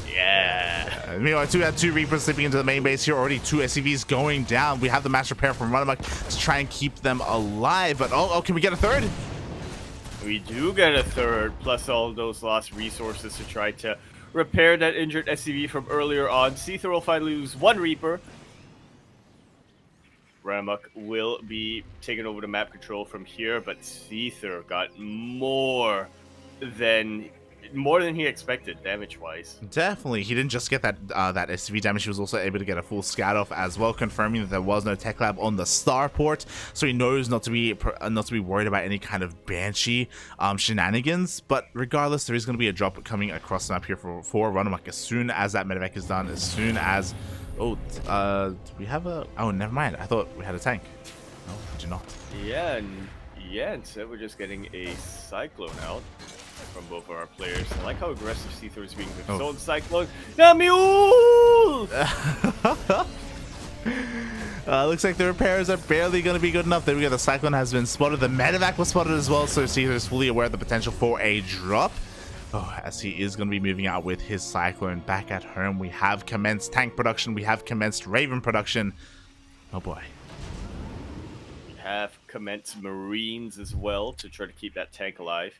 Yeah. Meanwhile, we had 2 Reapers slipping into the main base here. Already 2 SCVs going down. We have the mass repair from RunaMoK to try and keep them alive. But, oh, can we get a third? We do get a third, plus all those lost resources to try to repair that injured SCV from earlier on. Seither will finally lose 1 Reaper. RunaMoK will be taking over the map control from here, but Seither got more than more than he expected damage-wise. Definitely, he didn't just get that that SCV damage. He was also able to get a full scout off as well, confirming that there was no tech lab on the starport, so he knows not to be worried about any kind of Banshee shenanigans. But regardless, there is going to be a drop coming across the map here for RunaMoK as soon as that medevac is done. As soon as do we have a? Oh, never mind. I thought we had a tank. No, we do not. Yeah, instead we're just getting a Cyclone out from both of our players. I like how aggressive Seither is being with his own Cyclone. Namule! Looks like the repairs are barely going to be good enough. There we go. The Cyclone has been spotted. The medevac was spotted as well, so Seither is fully aware of the potential for a drop. As he is going to be moving out with his Cyclone back at home. We have commenced tank production. We have commenced Raven production. Oh boy. We have commenced Marines as well to try to keep that tank alive.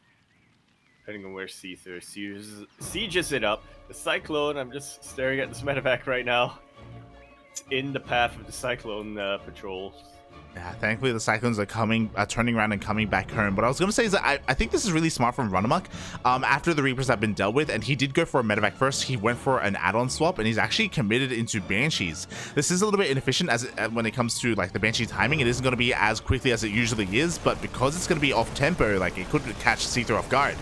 Depending on where Seither sieges it up. The Cyclone, I'm just staring at this medevac right now. It's in the path of the Cyclone patrol. Yeah, thankfully the Cyclones are turning around and coming back home. But I was going to say is that I think this is really smart from RunaMoK. After the Reapers have been dealt with, and he did go for a medevac first, he went for an add-on swap, and he's actually committed into Banshees. This is a little bit inefficient when it comes to like the Banshee timing. It isn't going to be as quickly as it usually is, but because it's going to be off tempo, like it could catch Seither off guard.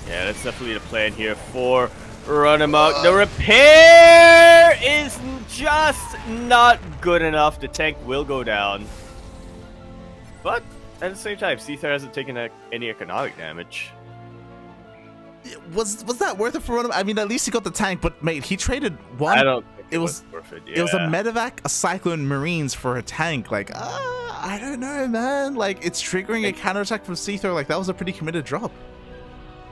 Yeah, that's definitely the plan here for RunaMoK. The repair is just not good enough. The tank will go down. But at the same time, Seither hasn't taken any economic damage. Was that worth it for RunaMoK? I mean, at least he got the tank, but mate, he traded one. I don't think it was worth it. Yeah. It was a medevac, a Cyclone, Marines for a tank. Like, I don't know, man. Like, it's triggering a counterattack from Seither. Like, that was a pretty committed drop.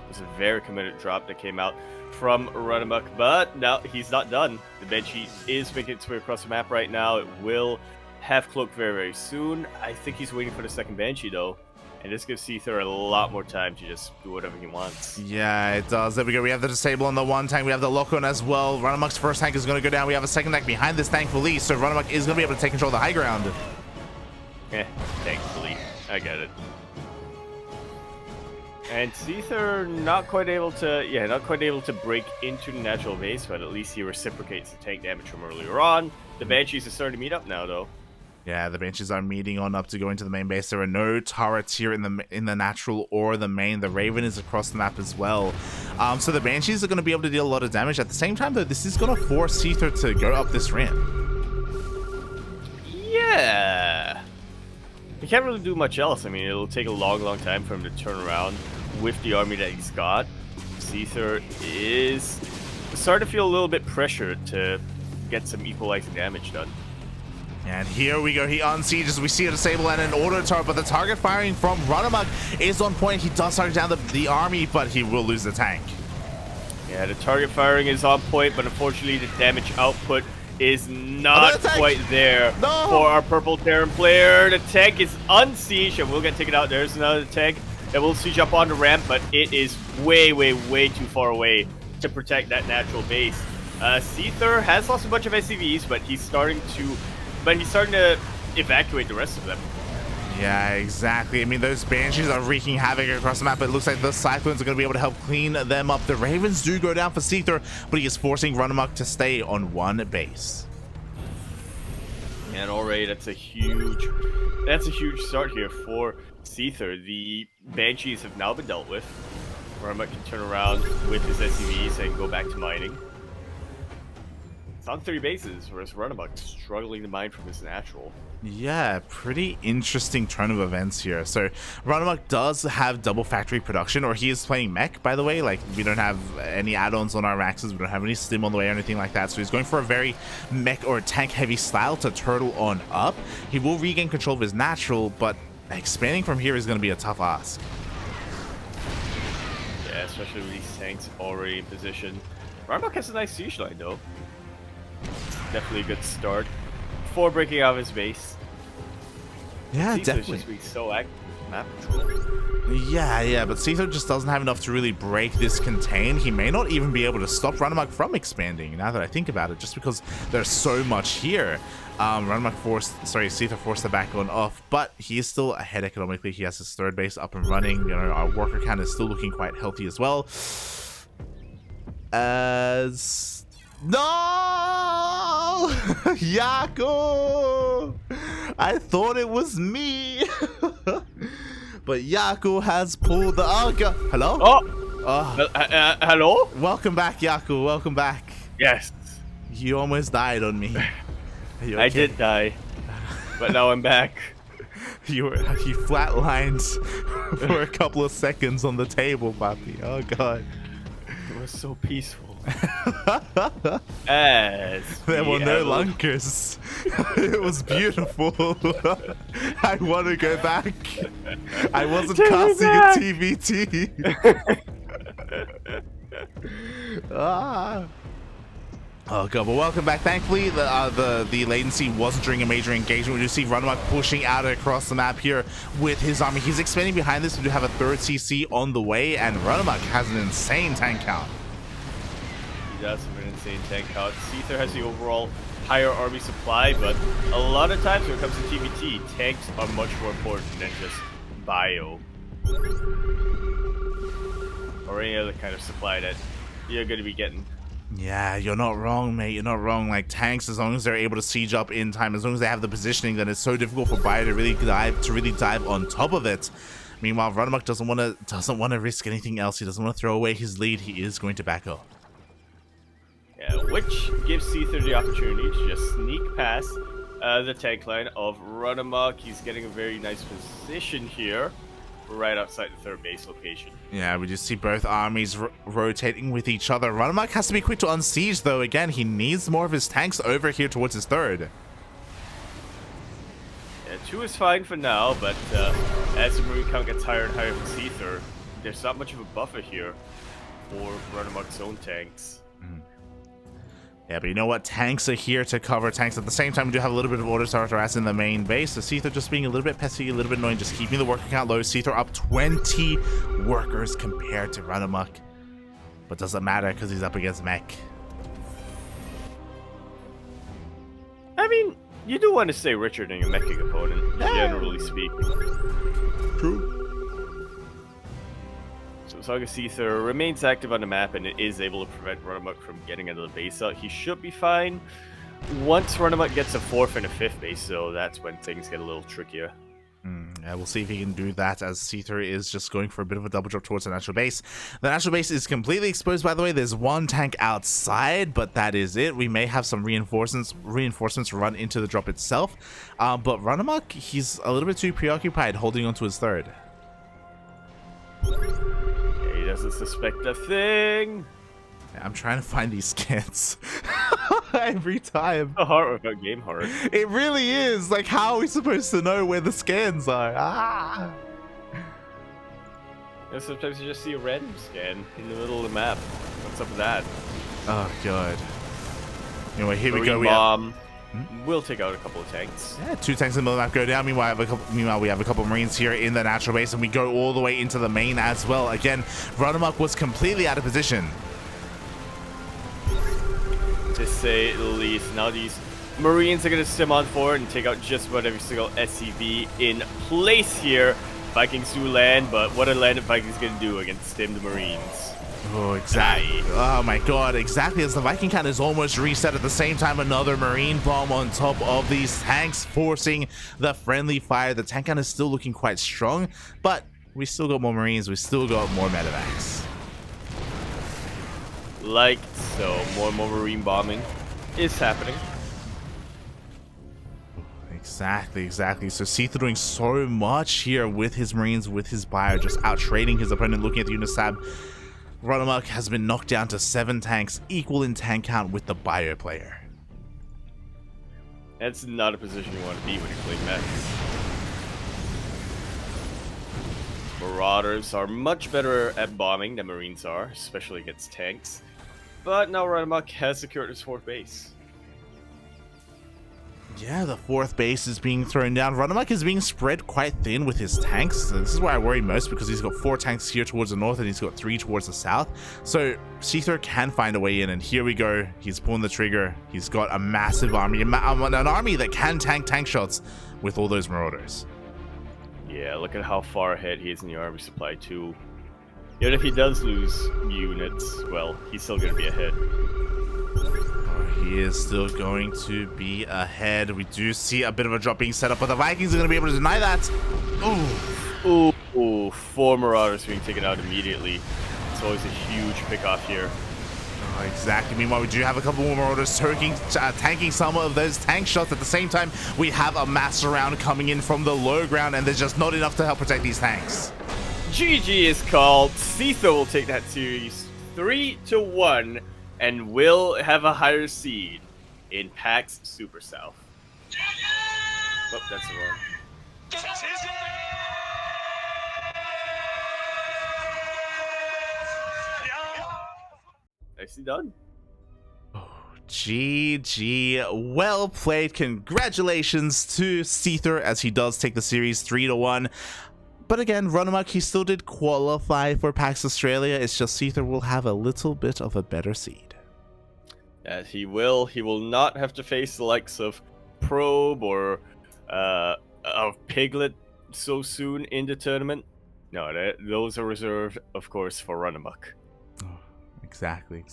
It was a very committed drop that came out from RunaMoK, but no, he's not done. The Banshee is making its way across the map right now. It will have cloak very, very soon. I think he's waiting for the second Banshee though, and this gives Seither a lot more time to just do whatever he wants. Yeah, it does. There we go. We have the disable on the one tank. We have the lock on as well. RunaMoK's first tank is going to go down. We have a second tank behind this, thankfully, so RunaMoK is going to be able to take control of the high ground. Thankfully. I get it. And Seither not quite able to break into the natural base, but at least he reciprocates the tank damage from earlier on. The Banshees are starting to meet up now, though. Yeah, the Banshees are meeting on up to go into the main base. There are no turrets here in the natural or the main. The Raven is across the map as well. So the Banshees are going to be able to deal a lot of damage. At the same time, though, this is going to force Seither to go up this ramp. Yeah. He can't really do much else. I mean, it'll take a long, long time for him to turn around with the army that he's got. Seither is starting to feel a little bit pressured to get some equalizing damage done. And here we go. He unsieges. We see a disable and an auto turret, but the target firing from RunaMoK is on point. He does target down the army, but he will lose the tank. Yeah, the target firing is on point, but unfortunately the damage output is not quite there for our purple Terran player. The tank is unsieged and will get taken out. There's another tank that will siege up on the ramp, but it is way, way, way too far away to protect that natural base. Seither has lost a bunch of SCVs, but he's starting to evacuate the rest of them. Yeah, exactly. I mean, those Banshees are wreaking havoc across the map. It looks like the Cyclones are going to be able to help clean them up. The Ravens do go down for Seither, but he is forcing RunaMoK to stay on one base. And already that's a huge start here for Seither. The Banshees have now been dealt with. RunaMoK can turn around with his SCVs and go back to mining. It's on 3 bases, whereas RunaMoK is struggling to mine from his natural. Yeah, pretty interesting turn of events here. So RunaMoK does have double factory production, or he is playing mech, by the way. Like, we don't have any add-ons on our Maxes, we don't have any stim on the way or anything like that. So he's going for a very mech or tank heavy style to turtle on up. He will regain control of his natural, but expanding from here is going to be a tough ask. Yeah, especially with these tanks already in position. RunaMoK has a nice siege line though. Definitely a good start before breaking out of his base. Yeah, Seither's definitely. just being so active. map control. Yeah, but Seither just doesn't have enough to really break this contain. He may not even be able to stop RunaMoK from expanding, now that I think about it, just because there's so much here. Seither forced the back one off, but he is still ahead economically. He has his third base up and running. You know, our worker count is still looking quite healthy as well. As... No! Yaku! I thought it was me! But Yaku has pulled the... Oh, God. Hello? Hello? Welcome back, Yaku. Welcome back. Yes. You almost died on me. Are you okay? I did die. But now I'm back. You flatlined for a couple of seconds on the table, Papi. Oh, God. It was so peaceful. As there were no lunkers. It was beautiful. I want to go back. I wasn't casting a TvT. Oh god, but welcome back. Thankfully, the latency wasn't during a major engagement. We do see RunaMoK pushing out across the map here with his army. He's expanding behind this. We do have a third CC on the way, and RunaMoK has an insane tank count. He does have an insane tank count. Seither has the overall higher army supply, but a lot of times when it comes to TvT, tanks are much more important than just bio. Or any other kind of supply that you're going to be getting. Yeah, you're not wrong, mate. You're not wrong. Like, tanks, as long as they're able to siege up in time, as long as they have the positioning, then it's so difficult for bio to really dive on top of it. Meanwhile, RunaMoK doesn't want to risk anything else. He doesn't want to throw away his lead. He is going to back up. Yeah, which gives Seither the opportunity to just sneak past the tank line of RunaMoK. He's getting a very nice position here, right outside the third base location. Yeah, we just see both armies rotating with each other. RunaMoK has to be quick to unsiege, though. Again, he needs more of his tanks over here towards his third. Yeah, 2 is fine for now, but as the marine count gets higher and higher for Seither, there's not much of a buffer here for RunaMoK's own tanks. Yeah, but you know what? Tanks are here to cover tanks. At the same time, we do have a little bit of order start harass in the main base. So Seither just being a little bit pesky, a little bit annoying, just keeping the worker count low. Seither up 20 workers compared to RunaMoK. But doesn't matter because he's up against mech. I mean, you do want to stay richer than your meching opponent, generally speaking. True. So as long as Seither remains active on the map and it is able to prevent RunaMoK from getting into the base out, he should be fine. Once RunaMoK gets a 4th and a 5th base, though, that's when things get a little trickier. Yeah, we'll see if he can do that, as Seither is just going for a bit of a double drop towards the natural base. The natural base is completely exposed, by the way. There's one tank outside, but that is it. We may have some reinforcements run into the drop itself. But RunaMoK, he's a little bit too preoccupied holding onto his third. He doesn't suspect a thing. I'm trying to find these skins every time. The heart without game heart. It really is. Like, how are we supposed to know where the scans are? You know, sometimes you just see a random scan in the middle of the map. What's up with that? Oh god. Anyway, here we go. We'll take out a couple of tanks. Yeah, 2 tanks in the middle of the map go down. Meanwhile, we have a couple of Marines here in the natural base, and we go all the way into the main as well. Again, RunaMoK was completely out of position, to say the least. Now these Marines are going to stim on forward and take out just about every single SCV in place here. Vikings do land, but what are landed Vikings going to do against stimmed Marines? Oh, exactly. Oh my god, exactly as the Viking count is almost reset. At the same time, another Marine bomb on top of these tanks, forcing the friendly fire. The tank count is still looking quite strong, but we still got more Marines. We still got more medevacs. Like so, more and more Marine bombing is happening. Exactly. So Seither doing so much here with his Marines, with his bio, just out trading his opponent. Looking at the unit tab, RunaMoK has been knocked down to 7 tanks, equal in tank count with the bio player. That's not a position you want to be when you're playing mechs. Marauders are much better at bombing than Marines are, especially against tanks. But now RunaMoK has secured his 4th base. Yeah, the fourth base is being thrown down. RunaMoK is being spread quite thin with his tanks. So this is where I worry most, because he's got 4 tanks here towards the north and he's got 3 towards the south. So Seither can find a way in, and here we go. He's pulling the trigger. He's got a massive army, an army that can tank shots with all those marauders. Yeah, look at how far ahead he is in the army supply too. Even if he does lose units, well, he's still going to be ahead. He is still going to be ahead. We do see a bit of a drop being set up, but the Vikings are going to be able to deny that. Ooh, 4 Marauders being taken out immediately. It's always a huge pick-off here. Oh, exactly. Meanwhile, we do have a couple more Marauders tanking some of those tank shots. At the same time, we have a mass round coming in from the low ground, and there's just not enough to help protect these tanks. GG is called. Seither will take that series 3-1. And will have a higher seed in PAX Super South. Oh, that's the wrong. Nicely done. Oh, GG. Well played. Congratulations to Seither as he does take the series 3-1. But again, RunaMoK, he still did qualify for PAX Australia. It's just Seither will have a little bit of a better seed. As he will not have to face the likes of Probe or of Piglet so soon in the tournament. No, those are reserved, of course, for RunaMoK. Oh, exactly.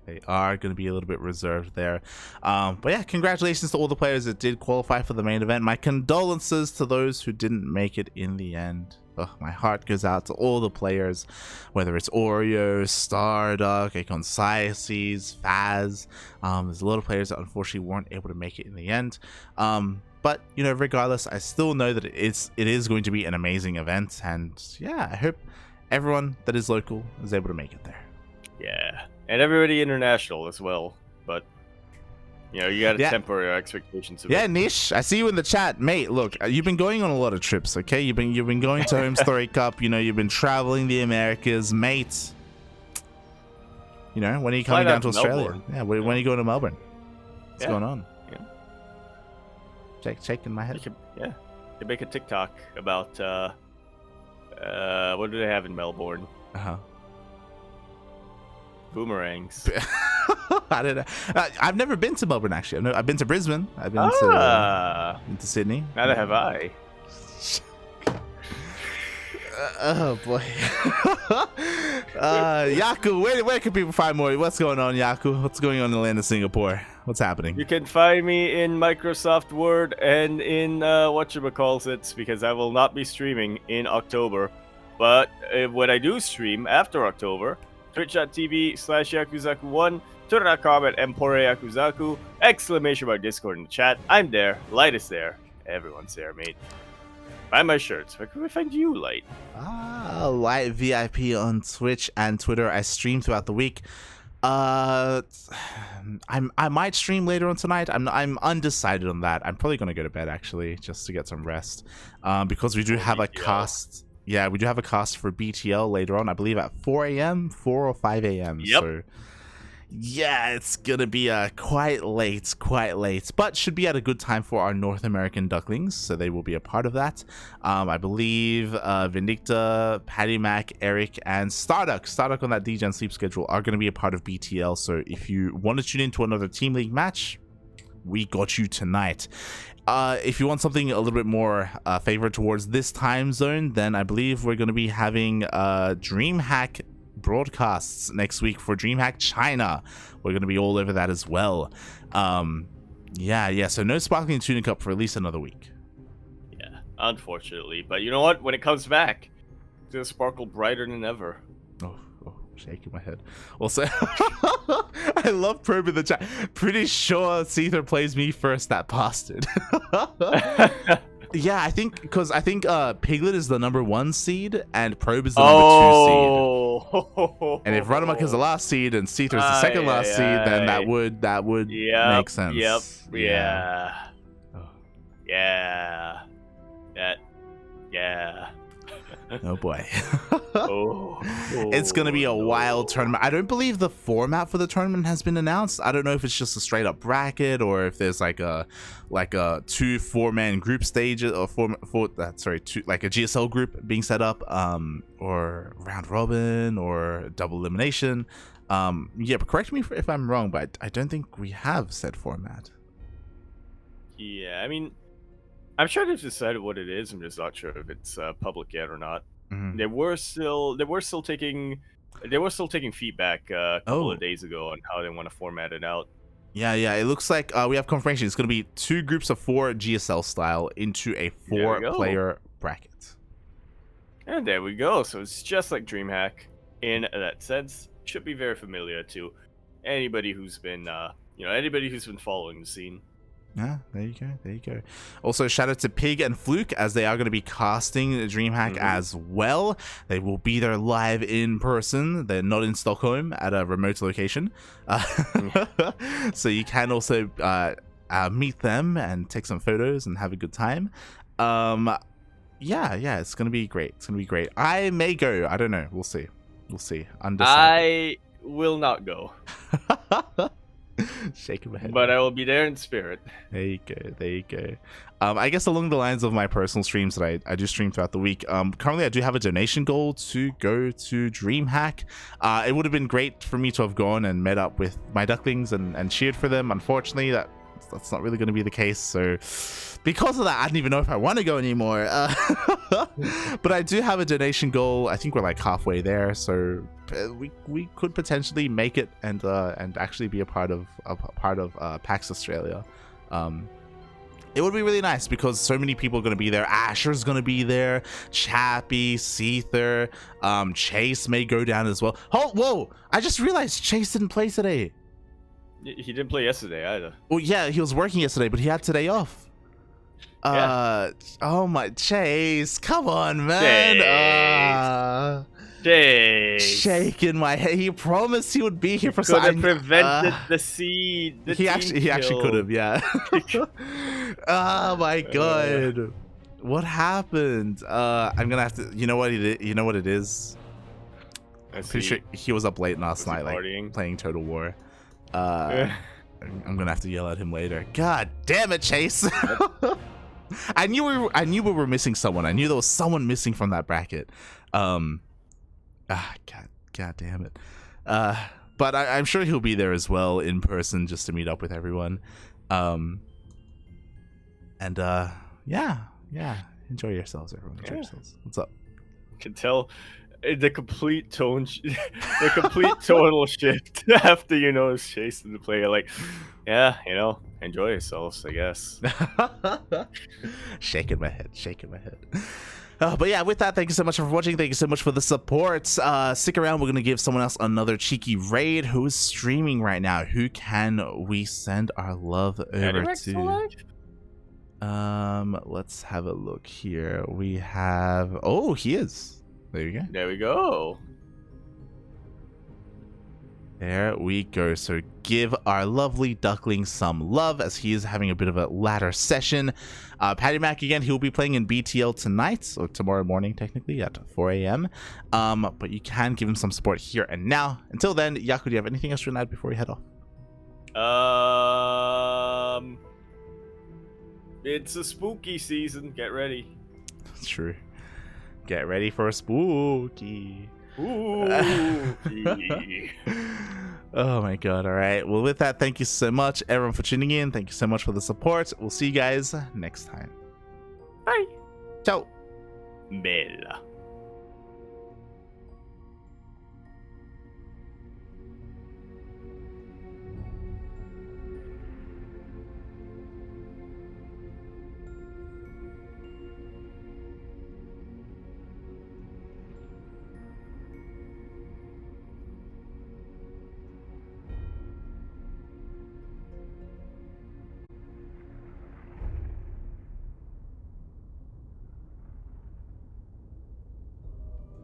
They are going to be a little bit reserved there. But yeah, congratulations to all the players that did qualify for the main event. My condolences to those who didn't make it in the end. Oh, my heart goes out to all the players, whether it's Oreo, Starduck, Akon Sciences, Faz. There's a lot of players that unfortunately weren't able to make it in the end. But, you know, regardless, I still know that it is going to be an amazing event. And yeah, I hope everyone that is local is able to make it there. Yeah, and everybody international as well. But you know, you gotta temper your expectations a bit. Yeah, Nish, I see you in the chat, mate. Look, you've been going on a lot of trips, okay? You've been going to Home Story Cup. You know, you've been traveling the Americas, mate. You know, when are you coming down to Australia? Melbourne. Yeah, when are you going to Melbourne? What's going on? Yeah. Shaking my head. You can make a TikTok about what do they have in Melbourne? Boomerangs. I don't know. I've never been to Melbourne, actually. I've been to Brisbane. I've been to Sydney. Neither have I. Oh boy. Yaku, where can people find more? What's going on, Yaku? What's going on in the land of Singapore? What's happening? You can find me in Microsoft Word and in whatchamacallits, because I will not be streaming in October. But when I do stream after October, twitch.tv/Yakuzaku1, twitter.com at @Yakuzaku, ! Discord in the chat. I'm there. Light is there. Everyone's there, mate. Buy my shirts. Where can we find you, Light? Light VIP on Twitch and Twitter. I stream throughout the week. I might stream later on tonight. I'm undecided on that. I'm probably gonna go to bed actually, just to get some rest. Because we do have a cast. Yeah, we do have a cast for BTL later on, I believe at 4 a.m., 4 or 5 a.m. Yep. So, yeah, it's going to be quite late, but should be at a good time for our North American Ducklings, so they will be a part of that. I believe Vindicta, Patty Mac, Eric, and Starduck on that DGen sleep schedule are going to be a part of BTL, so if you want to tune into another Team League match, we got you tonight. If you want something a little bit more favored towards this time zone, then I believe we're going to be having DreamHack broadcasts next week for DreamHack China. We're going to be all over that as well. Yeah, so no Sparkling Tuna Cup for at least another week. Yeah, unfortunately. But you know what? When it comes back, it's going to sparkle brighter than ever. Oh, shaking my head. Also, I love Probe in the chat. Pretty sure Seither plays me first, that bastard. Yeah, I think Piglet is the #1 seed and Probe is the #2 seed. And if RunaMoK is the last seed and Seither is the second last seed, then that would make sense. Yeah. Oh boy. Oh, It's going to be a no. wild tournament. I don't believe the format for the tournament has been announced. I don't know if it's just a straight up bracket or if there's like a 2 4-man group stages or like a GSL group being set up, or round robin or double elimination. Yeah, but correct me if I'm wrong, but I don't think we have said format. Yeah, I mean, I'm sure they've decided what it is. I'm just not sure if it's public yet or not. Mm-hmm. They were still taking feedback a couple of days ago on how they want to format it out. Yeah, it looks like we have confirmation. It's going to be 2 groups of 4 GSL style into a 4-player bracket. And there we go. So it's just like DreamHack in that sense. Should be very familiar to anybody who's been following the scene. Yeah, there you go. Also, shout out to Pig and Fluke, as they are going to be casting DreamHack as well. They will be there live in person. They're not in Stockholm, at a remote location. So you can also meet them and take some photos and have a good time. Yeah, it's going to be great. I may go. I don't know. We'll see. Undecided. I will not go. Shaking my head. But I will be there in spirit. There you go. I guess along the lines of my personal streams that I do stream throughout the week, currently I do have a donation goal to go to DreamHack. It would have been great for me to have gone and met up with my Ducklings and cheered for them. Unfortunately, that's not really going to be the case. So because of that, I don't even know if I want to go anymore. But I do have a donation goal. I think we're like halfway there, so we could potentially make it and actually be a part of PAX Australia. It would be really nice because so many people are going to be there. Asher's going to be there, Chappie, Seither, Chase may go down as well. Whoa! I just realized Chase didn't play today. He didn't play yesterday either. Well, yeah, he was working yesterday, but he had today off. Oh my, Chase, come on, man. Chase. Shaking my head. He promised he would be here for something. Could have prevented the seed. He actually could have, yeah. Oh my god. What happened? I'm gonna have to. You know what it is. I'm pretty sure he was up late last night, like playing Total War. I'm gonna have to yell at him later. God damn it, Chase! I knew we were missing someone. I knew there was someone missing from that bracket. God damn it. But I'm sure he'll be there as well in person, just to meet up with everyone. Yeah. Enjoy yourselves, everyone. Enjoy yourselves. What's up? I can tell the complete tonal shift after it's chasing the player. Like, yeah, enjoy yourselves, I guess. Shaking my head. But yeah, with that, thank you so much for watching. Thank you so much for the support. Stick around. We're going to give someone else another cheeky raid who is streaming right now. Who can we send our love over to? Let's have a look here. We have... Oh, he is. There you go. There we go. There we go. So give our lovely Duckling some love as he is having a bit of a ladder session. Patty Mac, again, he'll be playing in BTL tonight, or tomorrow morning, technically, at 4 a.m. But you can give him some support here and now. Until then, Yaku, do you have anything else to add before we head off? It's a spooky season. Get ready. That's true. Get ready for a spooky. Spooky. Oh my god. All right. Well, with that, thank you so much, everyone, for tuning in. Thank you so much for the support. We'll see you guys next time. Bye. Ciao. Bella.